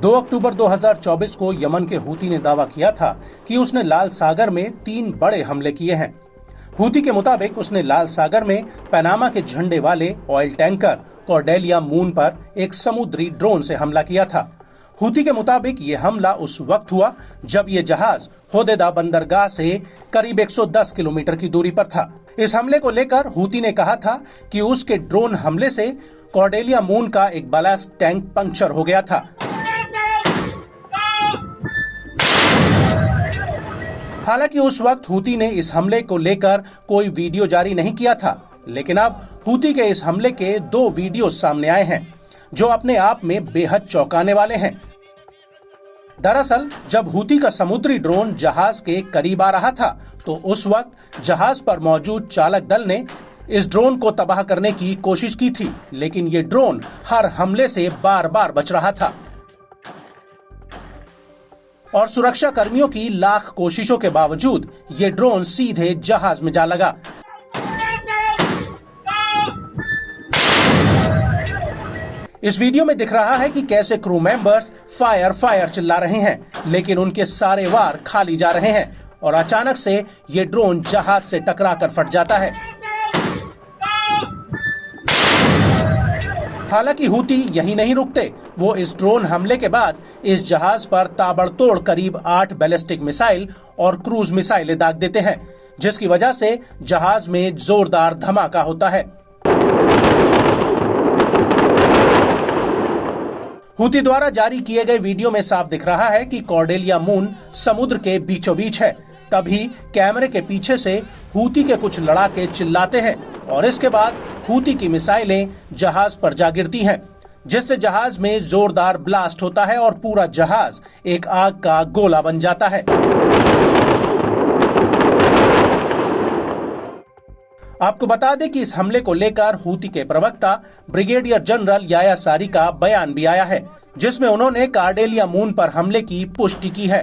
2 अक्टूबर 2024 को यमन के हूती ने दावा किया था कि उसने लाल सागर में 3 बड़े हमले किए हैं। हूती के मुताबिक उसने लाल सागर में पनामा के झंडे वाले ऑयल टैंकर कॉर्डेलिया मून पर एक समुद्री ड्रोन से हमला किया था। हूती के मुताबिक ये हमला उस वक्त हुआ जब ये जहाज होदेदा बंदरगाह से करीब 110 किलोमीटर की दूरी पर था। इस हमले को लेकर हूती ने कहा था कि उसके ड्रोन हमले से कॉर्डेलिया मून का एक बैलास्ट टैंक पंक्चर हो गया था। हालांकि उस वक्त हूती ने इस हमले को लेकर कोई वीडियो जारी नहीं किया था, लेकिन अब हूती के इस हमले के 2 वीडियो सामने आए हैं जो अपने आप में बेहद चौंकाने वाले हैं। दरअसल जब हूती का समुद्री ड्रोन जहाज के करीब आ रहा था तो उस वक्त जहाज पर मौजूद चालक दल ने इस ड्रोन को तबाह करने की कोशिश की थी, लेकिन ये ड्रोन हर हमले से बार बार बच रहा था और सुरक्षा कर्मियों की लाख कोशिशों के बावजूद ये ड्रोन सीधे जहाज में जा लगा। इस वीडियो में दिख रहा है कि कैसे क्रू मेंबर्स फायर फायर चिल्ला रहे हैं, लेकिन उनके सारे वार खाली जा रहे हैं और अचानक से ये ड्रोन जहाज से टकराकर फट जाता है। हालांकि हूती यहीं नहीं रुकते, वो इस ड्रोन हमले के बाद इस जहाज पर ताबड़तोड़ करीब 8 बैलिस्टिक मिसाइल और क्रूज मिसाइलें दाग देते हैं, जिसकी वजह से जहाज में जोरदार धमाका होता है। हूती द्वारा जारी किए गए वीडियो में साफ दिख रहा है कि कॉर्डेलिया मून समुद्र के बीचों बीच है। तभी कैमरे के पीछे से हूती के कुछ लड़ाके चिल्लाते हैं और इसके बाद हूती की मिसाइलें जहाज पर जा गिरती हैं, जिससे जहाज में जोरदार ब्लास्ट होता है और पूरा जहाज एक आग का गोला बन जाता है। आपको बता दें कि इस हमले को लेकर हूती के प्रवक्ता ब्रिगेडियर जनरल याया सारी का बयान भी आया है, जिसमें उन्होंने कॉर्डेलिया मून पर हमले की पुष्टि की है।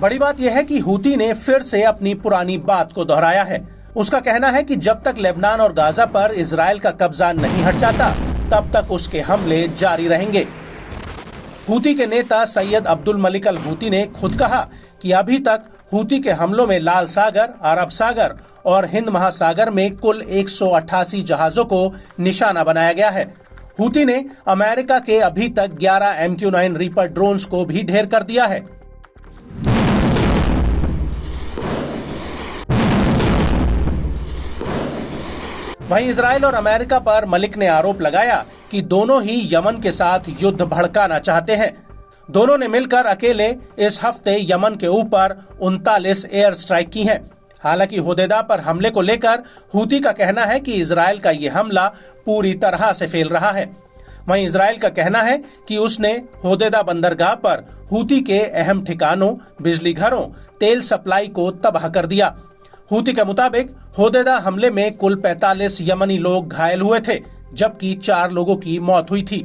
बड़ी बात यह है कि हूती ने फिर से अपनी पुरानी बात को दोहराया है। उसका कहना है कि जब तक लेबनान और गाजा पर इजराइल का कब्जा नहीं हट जाता तब तक उसके हमले जारी रहेंगे। हूती के नेता सैयद अब्दुल मलिक अल हूती ने खुद कहा कि अभी तक हूती के हमलों में लाल सागर, अरब सागर और हिंद महासागर में कुल 188 जहाजों को निशाना बनाया गया है। हूती ने अमेरिका के अभी तक 11 MQ-9 रीपर ड्रोन्स को भी ढेर कर दिया है। वहीं इजराइल और अमेरिका पर मलिक ने आरोप लगाया कि दोनों ही यमन के साथ युद्ध भड़काना चाहते हैं। दोनों ने मिलकर अकेले इस हफ्ते यमन के ऊपर 39 एयर स्ट्राइक की हैं। हालांकि होदेदा पर हमले को लेकर हूती का कहना है कि इजराइल का ये हमला पूरी तरह से फेल रहा है। वहीं इजराइल का कहना है कि उसने होदेदा बंदरगाह पर हूती के अहम ठिकानों, बिजली घरों, तेल सप्लाई को तबाह कर दिया। हूती के मुताबिक होदेदा हमले में कुल 45 यमनी लोग घायल हुए थे, जबकि 4 लोगों की मौत हुई थी।